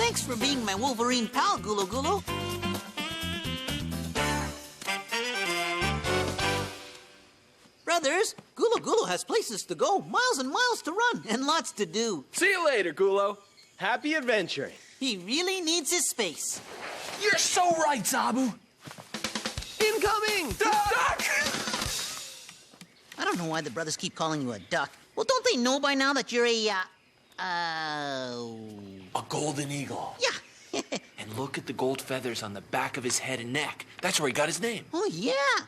Thanks for being my Wolverine pal, Gulu Gulu. Brothers, Gulu Gulu has places to go, miles and miles to run, and lots to do. See you later, Gulo. Happy adventuring. He really needs his space. You're so right, Zoboo. Incoming! Duck! I don't know why the brothers keep calling you a duck. Well, don't they know by now that you're A golden eagle. Yeah. And look at the gold feathers on the back of his head and neck. That's where he got his name. Oh, yeah.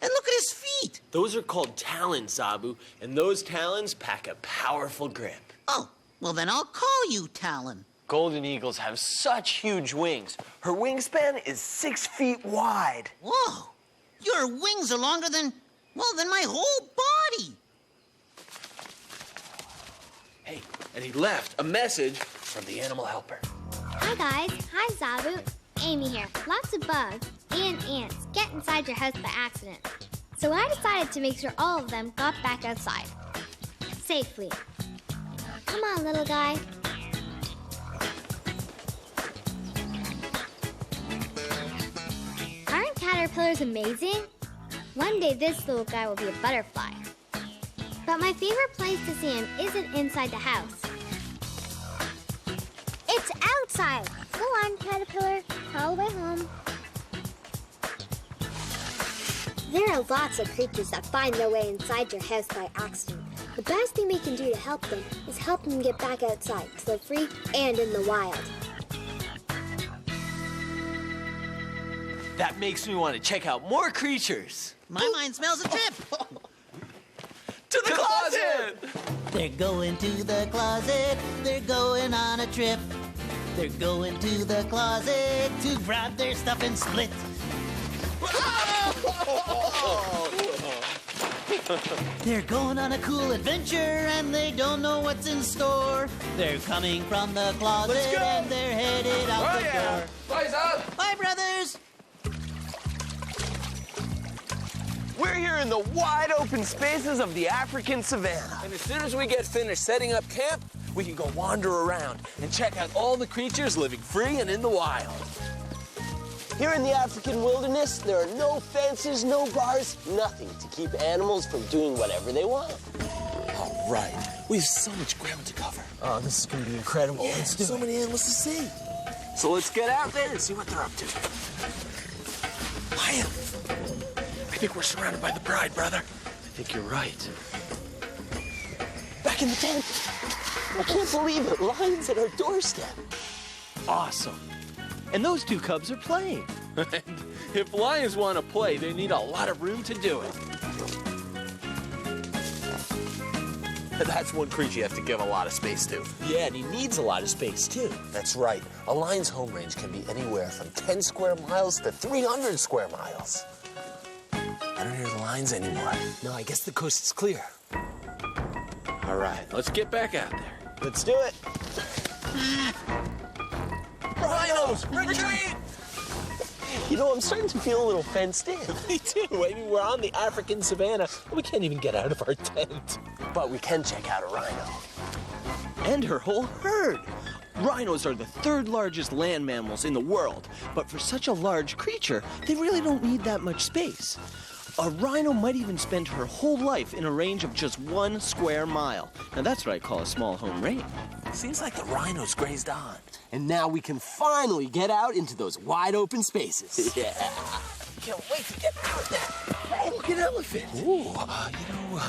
And look at his feet. Those are called talons, Zoboo, and those talons pack a powerful grip. Oh, well, then I'll call you Talon. Golden eagles have such huge wings. Her wingspan is 6 feet wide. Whoa. Your wings are longer than my whole body. Hey, and he left a message from the animal helper. Hi, guys. Hi, Zoboo. Amy here. Lots of bugs and ants get inside your house by accident. So I decided to make sure all of them got back outside. Safely. Come on, little guy. Aren't caterpillars amazing? One day this little guy will be a butterfly. But my favorite place to see him isn't inside the house. It's outside. Go on, caterpillar. All the way home. There are lots of creatures that find their way inside your house by accident. The best thing we can do to help them is help them get back outside so they're free and in the wild. That makes me want to check out more creatures. My mind smells a trip. To the closet! They're going to the closet. They're going on a trip. They're going to the closet to grab their stuff and split. They're going on a cool adventure and they don't know what's in store. They're coming from the closet Let's go. and they're headed out the door. Bye, Zob. Bye, brothers. We're here in the wide open spaces of the African savanna. And as soon as we get finished setting up camp, we can go wander around and check out all the creatures living free and in the wild. Here in the African wilderness, there are no fences, no bars, nothing to keep animals from doing whatever they want. All right. We have so much ground to cover. Oh, this is going to be incredible. Yeah, so many animals to see. So let's get out there and see what they're up to. Lion. I think we're surrounded by the pride, brother. I think you're right. Back in the tent. I can't believe it. Lions at our doorstep. Awesome. And those two cubs are playing. And if lions want to play, they need a lot of room to do it. That's one creature you have to give a lot of space to. Yeah, and he needs a lot of space, too. That's right. A lion's home range can be anywhere from 10 square miles to 300 square miles. I don't hear the lions anymore. No, I guess the coast is clear. All right, let's get back out there. Let's do it. Rhinos, retreat! You know, I'm starting to feel a little fenced in. Me too. I mean, we're on the African savanna. We can't even get out of our tent. But we can check out a rhino. And her whole herd. Rhinos are the third largest land mammals in the world. But for such a large creature, they really don't need that much space. A rhino might even spend her whole life in a range of just 1 square mile. Now that's what I call a small home range. Seems like the rhinos grazed on. And now we can finally get out into those wide open spaces. Yeah. Can't wait to get out there. Oh, look, an elephant. Ooh,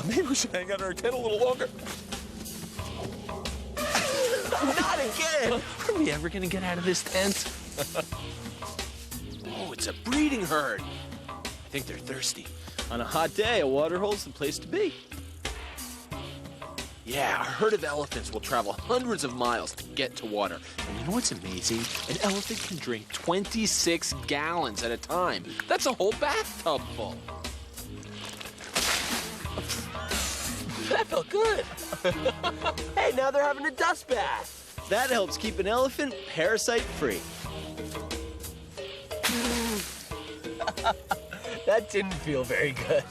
Maybe we should hang out in our tent a little longer. Not again. Are we ever gonna get out of this tent? Oh, it's a breeding herd. I think they're thirsty. On a hot day, a waterhole's the place to be. Yeah, a herd of elephants will travel hundreds of miles to get to water. And you know what's amazing? An elephant can drink 26 gallons at a time. That's a whole bathtub full. That felt good. Hey, now they're having a dust bath. That helps keep an elephant parasite-free. that didn't feel very good.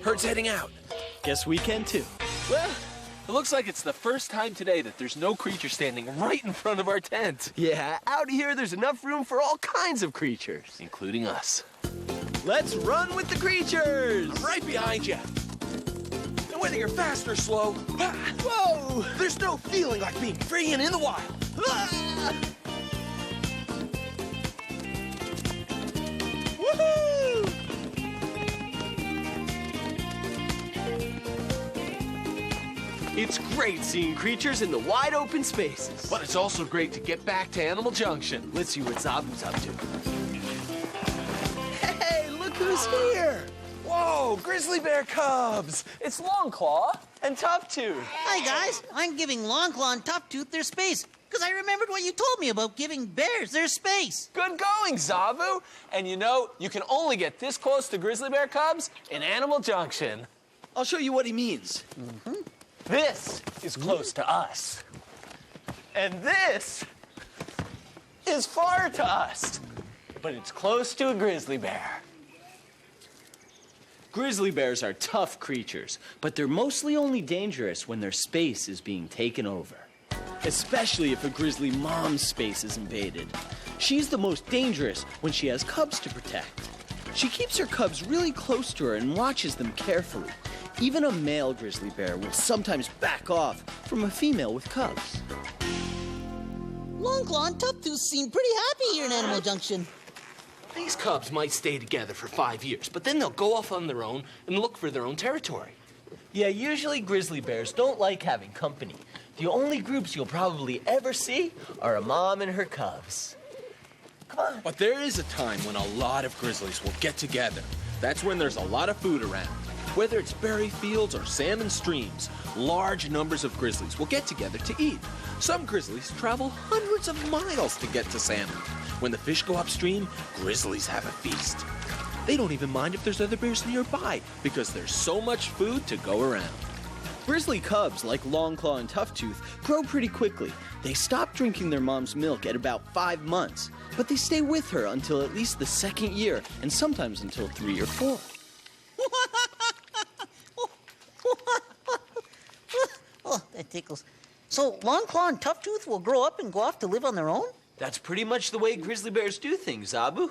Herd's heading out. Guess we can too. Well, It looks like it's the first time today that there's no creature standing right in front of our tent. Yeah, out here there's enough room for all kinds of creatures. Including us. Let's run with the creatures! I'm right behind you. And whether you're fast or slow, Whoa! there's no feeling like being free and in the wild. Ah! Woohoo! It's great seeing creatures in the wide open spaces. But it's also great to get back to Animal Junction. Let's see what Zoboo's up to. Hey, look who's here! Whoa, grizzly bear cubs! It's Longclaw and Tufftooth. Hi, guys. I'm giving Longclaw and Tufftooth their space, because I remembered what you told me about giving bears their space. Good going, Zoboo! And you know, you can only get this close to grizzly bear cubs in Animal Junction. I'll show you what he means. This is close to us. And this is far to us. But it's close to a grizzly bear. Grizzly bears are tough creatures, but they're mostly only dangerous when their space is being taken over. Especially if a grizzly mom's space is invaded. She's the most dangerous when she has cubs to protect. She keeps her cubs really close to her and watches them carefully. Even a male grizzly bear will sometimes back off from a female with cubs. Longclaw and Tufftooth seem pretty happy here in Animal Junction. These cubs might stay together for 5 years, but then they'll go off on their own and look for their own territory. Yeah, usually grizzly bears don't like having company. The only groups you'll probably ever see are a mom and her cubs. Come on. But there is a time when a lot of grizzlies will get together. That's when there's a lot of food around. Whether it's berry fields or salmon streams, large numbers of grizzlies will get together to eat. Some grizzlies travel hundreds of miles to get to salmon. When the fish go upstream, grizzlies have a feast. They don't even mind if there's other bears nearby because there's so much food to go around. Grizzly cubs, like Longclaw and Tufftooth, grow pretty quickly. They stop drinking their mom's milk at about 5 months, but they stay with her until at least the second year, and sometimes until 3 or 4. Oh, that tickles. So Longclaw and Tufftooth will grow up and go off to live on their own? That's pretty much the way grizzly bears do things, Zoboo.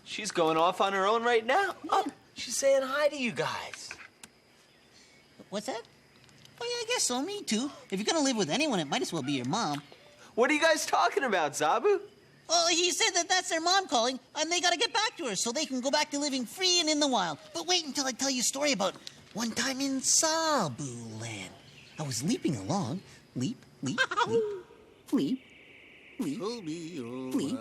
She's going off on her own right now. Oh, she's saying hi to you guys. What's that? Oh, yeah, I guess so. Me too. If you're gonna live with anyone, it might as well be your mom. What are you guys talking about, Zoboo? Oh, he said that that's their mom calling, and they gotta get back to her so they can go back to living free and in the wild. But wait until I tell you a story about one time in Zobooland. I was leaping along. Leap, leap, leap, leap, leap, leap,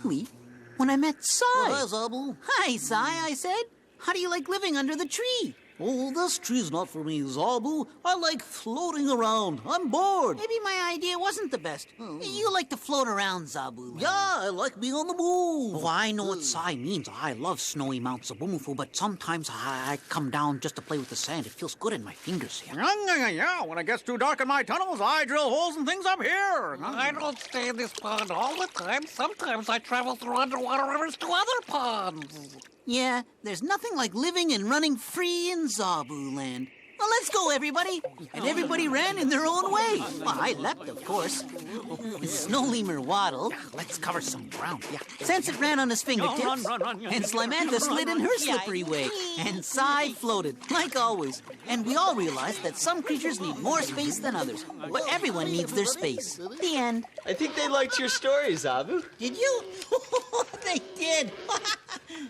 leap. When I met Sai. Hi, Zoboo. Hi, Sai, I said. How do you like living under the tree? Oh, this tree's not for me, Zoboo. I like floating around. I'm bored. Maybe my idea wasn't the best. You like to float around, Zobooland. Yeah, I like being on the move. Oh, I know what Sai means. I love snowy Mount Zoboomafoo, but sometimes I come down just to play with the sand. It feels good in my fingers. Yeah, when it gets too dark in my tunnels, I drill holes and things up here. I don't stay in this pond all the time. Sometimes I travel through underwater rivers to other ponds. Yeah, there's nothing like living and running free in Zobooland. Well, let's go, everybody. And everybody ran in their own way. Well, I leapt, of course. Snow Lemur waddled. Let's cover some ground. Yeah. Senseit ran on his fingertips. run. And Slimanta slid in her slippery way. And Sai floated, like always. And we all realized that some creatures need more space than others. But everyone needs their space. The end. I think they liked your story, Zoboo. Did you? They did.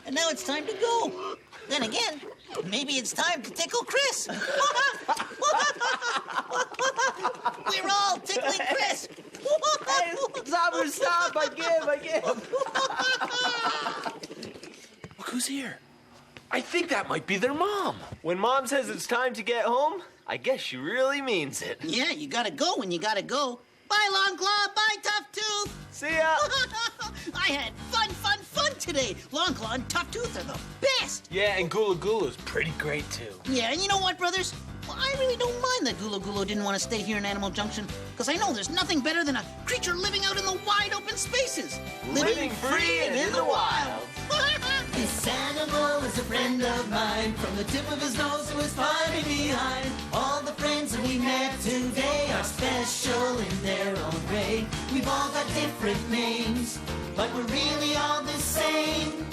And now it's time to go. Then again, maybe it's time to tickle Chris. We're all tickling Chris. Zoboo, stop! I give. Look who's here. I think that might be their mom. When Mom says it's time to get home, I guess she really means it. Yeah, you gotta go when you gotta go. Bye, Longclaw. Bye, Tufftooth. See ya! I had fun today. Longclaw and Tufftooth are the best. Yeah, and Gula Gula's pretty great too. Yeah, and you know what, brothers? Well, I really don't mind that Gula Gula didn't want to stay here in Animal Junction, because I know there's nothing better than a creature living out in the wide open spaces. Living free and in the wild. This animal is a friend of mine, from the tip of his nose to his spine behind. All the friends that we met today are special in their own way. We've all got different names, but we're really all the same.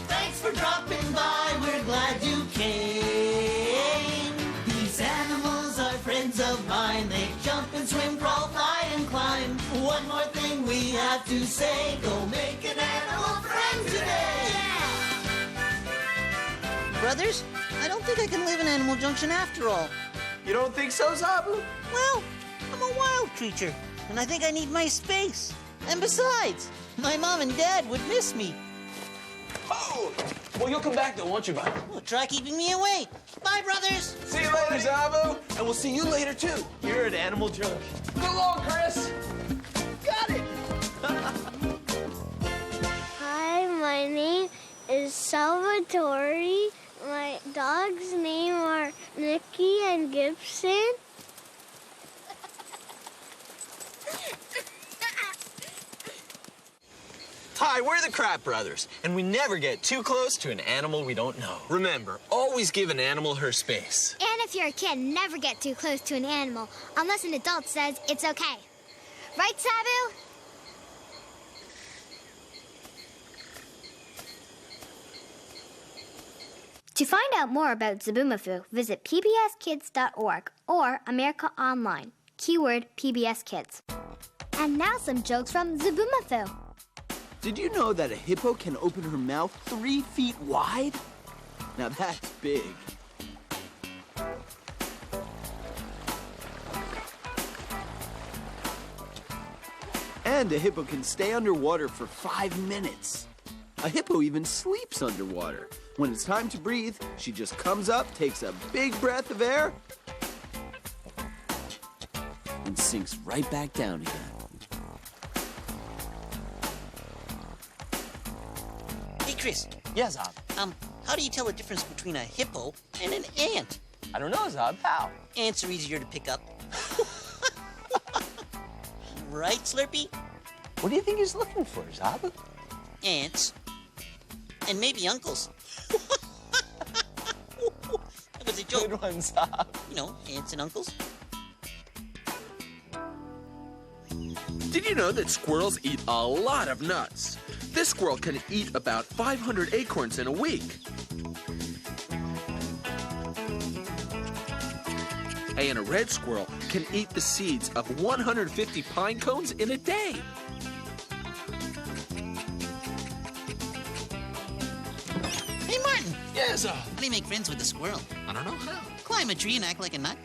Thanks for dropping by, we're glad you came. These animals are friends of mine. They jump and swim, crawl, fly, and climb. One more thing we have to say, go make an animal friend today. Brothers, I don't think I can live in Animal Junction after all. You don't think so, Zoboo? Well, I'm a wild creature, and I think I need my space. And besides, my mom and dad would miss me. Oh! Well, you'll come back, though, won't you, bud? Well, try keeping me away. Bye, brothers. See you later, Zoboo. And we'll see you later, too. Here at Animal Junction. Go long, Chris. Got it. Hi, my name is Salvatore. My dog's name are Mickey and Gibson. Hi, we're the Crap Brothers, and we never get too close to an animal we don't know. Remember, always give an animal her space. And if you're a kid, never get too close to an animal unless an adult says it's okay. Right, Zoboo? To find out more about Zoboomafoo, visit pbskids.org or America Online. Keyword PBS Kids. And now some jokes from Zoboomafoo. Did you know that a hippo can open her mouth 3 feet wide? Now that's big. And a hippo can stay underwater for 5 minutes. A hippo even sleeps underwater. When it's time to breathe, she just comes up, takes a big breath of air, and sinks right back down again. Hey, Chris. Yeah, Zob. How do you tell the difference between a hippo and an ant? I don't know, Zob. How? Ants are easier to pick up. Right, Slurpee? What do you think he's looking for, Zob? Ants. And maybe uncles. That was a joke. Good one, Zob. You know, aunts and uncles. Did you know that squirrels eat a lot of nuts? This squirrel can eat about 500 acorns in a week. And a red squirrel can eat the seeds of 150 pine cones in a day. Hey, Martin. Yeah, Zob. How do you make friends with a squirrel? I don't know how. Climb a tree and act like a nut.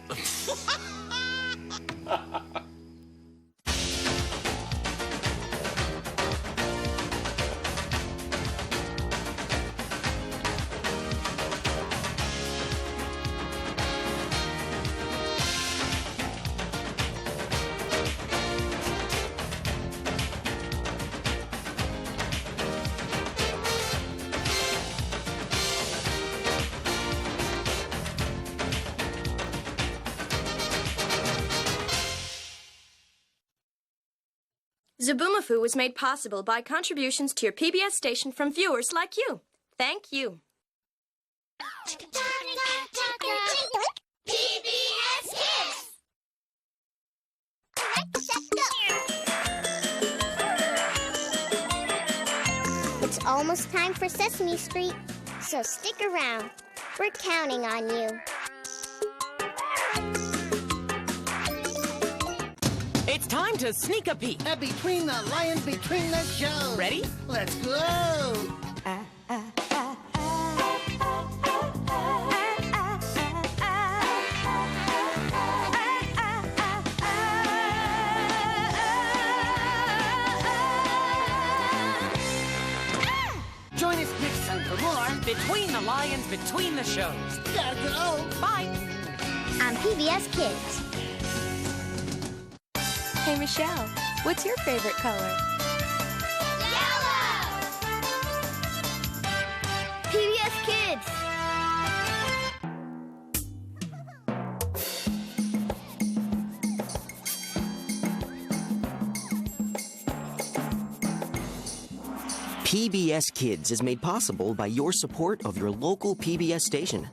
Zoboomafoo was made possible by contributions to your PBS station from viewers like you. Thank you. PBS Kids! It's almost time for Sesame Street, so stick around. We're counting on you. It's time to sneak a peek. Between the lions, between the shows. Ready? Let's go. Join us next time for more Between the Lions, Between the Shows. Gotta go. Bye. On PBS Kids. Hey, Michelle, what's your favorite color? Yellow! PBS Kids. PBS Kids is made possible by your support of your local PBS station.